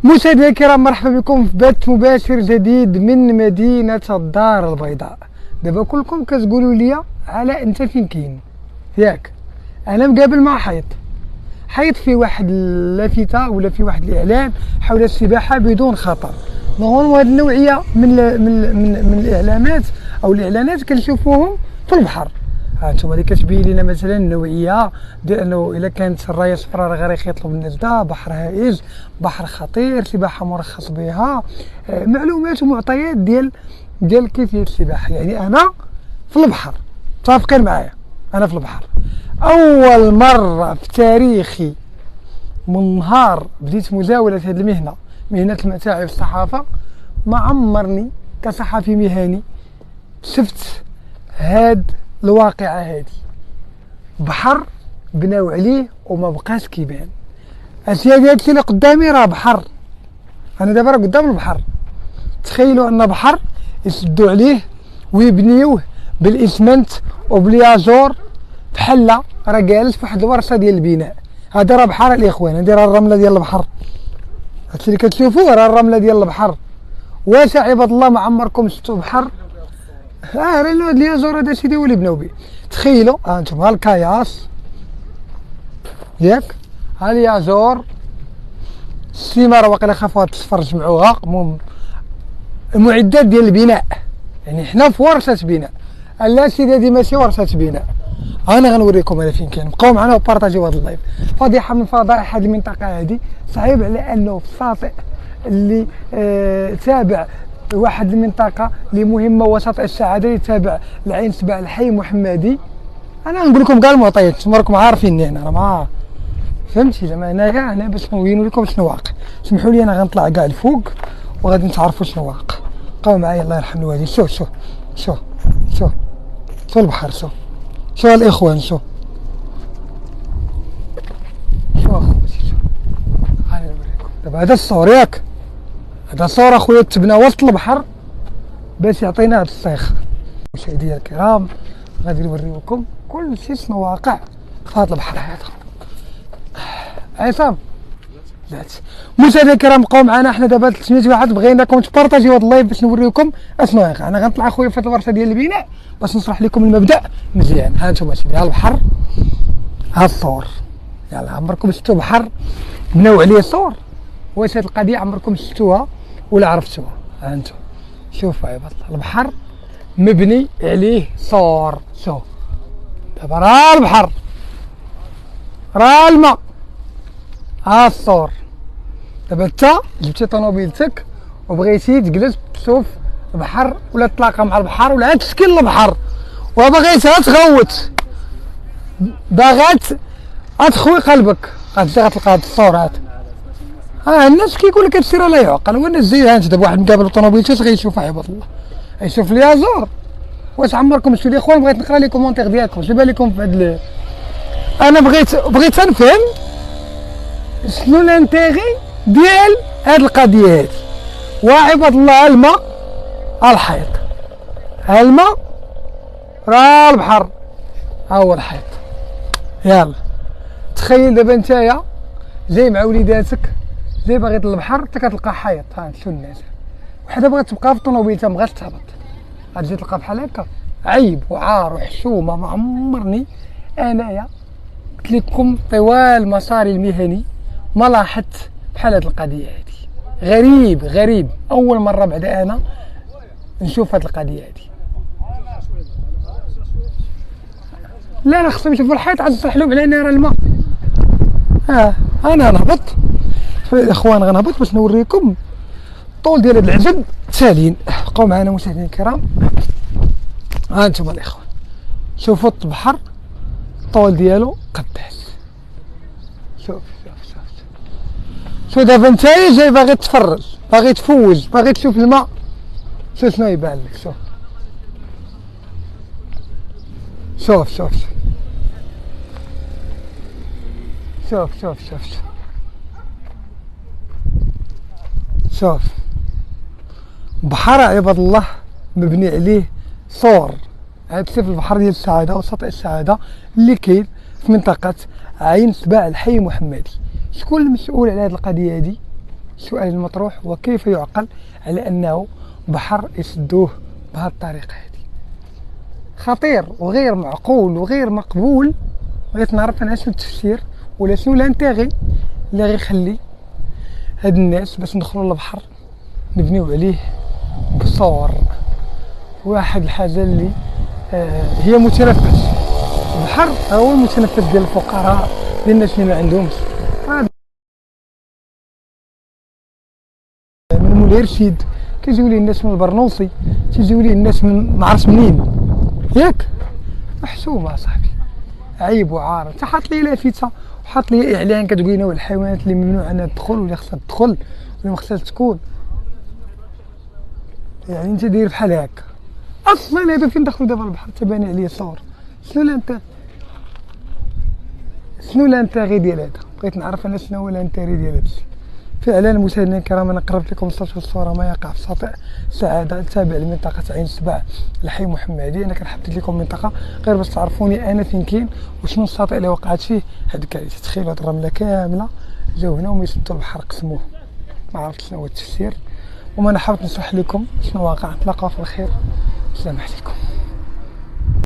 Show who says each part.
Speaker 1: مشاهدينا الكرام، مرحبا بكم في بث مباشر جديد من مدينة الدار البيضاء. دابا كلكم كتقولوا لي على انت فين كاين ياك. انا مقابل مع حيط فيه واحد اللافتة ولا فيه واحد الاعلان حول السباحة بدون خطر. نورمال هذه النوعية من الاعلانات او الاعلانات كنشوفوهم في البحر. ها انتم اللي كتبين لنا مثلا النوعيه ديال انه الا كانت الرايه صفراء راه غير يطلب الناس دا بحر هائج، بحر خطير، سباحه مرخص بها، معلومات ومعطيات ديال كيفيه السباحه. يعني انا في البحر، متفقين معايا؟ انا في البحر اول مره في تاريخي من نهار بديت مزاوله هذه المهنه، مهنه المتاعب الصحافه، ما عمرني كصحفي مهني شفت هاد الواقعة هذه. بحر بناو عليه وما بقاش كيبان. الاشياء ديالك اللي قدامي راه بحر، انا دابا راه قدام البحر. تخيلوا ان بحر يسدوا عليه ويبنيوه بالاسمنت وبليازور بحال راه جالس في واحد الورشه ديال البناء. هذا راه بحر الاخوان، هذه راه الرمله ديال البحر. هادشي اللي كتشوفوه راه الرمله ديال البحر. واش عباد الله ما عمركم شفتوا بحر؟ راه اليازور هذا سيدي هو اللي بناو به. تخيلوا انتم ها الكاياس ياك، ها اليازور، السيماره واقيلا خافوها تصفر جمعوها. المهم المعدات ديال البناء، يعني حنا في ورشه بناء. لا سيدي هذه ماشي ورشه بناء. انا غنوريكم انا فين كاين. بقاو معنا وبارطاجيو هذا اللايف. فضيحه من فضائح هذه المنطقه هذه. صعيب على انه في الشاطئ اللي تابع واحد المنطقه اللي مهمه وسط السعاده، اللي تابع العين سبع الحي محمدي. انا نقول لكم كاع المعطيات، نتوما راكم عارفيني انا راه ما فهمتي زعما. انا باش نبين لكم شنو واقع. سمحوا لي انا غنطلع كاع الفوق وغادي تعرفوا شنو واقع. بقاو معايا الله يرحم الوالدين. شوف البحر. شوف الاخوان. شوف اخوتي. هاني نوريكم دابا. هذا الصور ياك، هذا صور اخويا تبنى وسط البحر باش يعطينا هذا الصيخ. مشاهدينا الكرام، غادي نوريكم كل شيء شنو واقع في هذا البحر هذا. عصام ذات. مشاهدينا الكرام، بقاو معنا حنا دابا 300 واحد. بغيناكم تبارطاجيو هذا اللايف باش نوريكم اشنو واقع. انا غنطلع اخويا في هذه الورشه ديال البناء باش نشرح لكم المبدا مزيان. ها انتم شوفوا ها البحر، ها الصور. يلا عمركم شفتوا بحر بناو عليه صور؟ واش هاد القضيه عمركم شفتوها ولا عرفتوها؟ ها انتم شوفوا عباد الله، البحر مبني عليه صور. شوف دابا راه البحر، راه الماء، ها الصور. دابا انت جبتي طوموبيلتك وبغيتي تجلس تشوف البحر ولا تتلاقى مع البحر ولا تسكن البحر وبغيتها تغوت، باغات تخوي قلبك، غتلقى هاد الصورات. الناس كيقول لك هادشي راه لا يعقل. والناس زي ها انت دابا واحد مقابل طوموبيلتات غيشوفها عباد الله، غيشوف اليازور. واش عمركم شفتوا؟ الاخوان بغيت نقرا لي كومونتير ديالكم. شنو بالكم في هاد انا بغيت نفهم شنو الانتيغي ديال هاد القضيه هادي. وعباد الله الماء، الحيط، الماء، راه البحر، ها هو الحيط. يلا تخيل دابا نتايا جاي مع وليداتك، جاي باغي للبحر، انت كتلقى حيط. ها شنو الناس، وحده بغات تبقى في الطوموبيلتها ما بغاتش تهبط، غتجي تلقى بحال هكا. عيب وعار وحشومه. ما عمرني انايا قلت لكم طوال مساري المهني ما لاحظت بحال هاد القضيه هادي. غريب اول مره بعد انا نشوف هاد القضيه هادي. لا خصهم يشوفوا الحيط عاد نصلح لهم على ان راه الماء. انا نهبط الاخوان، غنهبط باش نوريكم الطول ديال هاد العجب تاليين. بقاو معنا مشاهدينا الكرام. ها انتم الاخوان شوفوا البحر الطول ديالو قداش. شوف دابا نتايا جاي باغي تفرج، باغي تفوز، باغي تشوف الماء. شنو يبان لك؟ شوف بحر عباد الله مبني عليه صور. هاد في البحر ديال السعاده وسط السعاده اللي كاين في منطقه عين سباع الحي محمدي. شكون المسؤول على هذه القضيه هذه؟ السؤال المطروح هو كيف يعقل على أنه بحر يسدوه بهذه الطريقة هذه؟ خطير وغير معقول وغير مقبول. بغيت نعرف أنا شنو التفسير ولا شنو لانتيغي اللي غيخلي هاد الناس باش ندخلوا للبحر نبنيو عليه بصور. واحد الحاجة اللي هي متنفس. البحر هو المتنفس ديال الفقراء، ديال الناس اللي ما عندهمش. من مولاي رشيد كيجيو ليه الناس من البرنوصي، تيجيو ليه الناس من معرفش منين، ياك محسوبة صاحبي. عيب وعار. انت حاط لي لافته وحاط لي اعلان كتقول لنا الحيوانات اللي ممنوع انها تدخل واللي خصها تدخل واللي ما خصهاش تكون. يعني انت داير بحال هكا. اصلا هادو فين دخلوا دابا البحر؟ تبان عليا صور. شنو الانتاغي ديال هذا؟ بغيت نعرف انا شنو هو الانتاغي ديال هذا الشيء. فعلا مشاهدينا الكرام، انا قربت لكم الصوت والصوره ما يقع في شاطئ سعاده التابع لمنطقه عين السبع الحي محمدي. انا كنحدد لكم منطقه غير باش تعرفوني انا فين كاين وشنو الشاطئ اللي وقعت فيه هاد الكارثه. تخيلوا هاد الرمله كامله جاو هنا وما يسدوا البحر قسموه. ما عرفتش شنو هو التفسير وما انا حاولت نشرح لكم شنو واقع. نتلاقاو في الخير. السلام عليكم.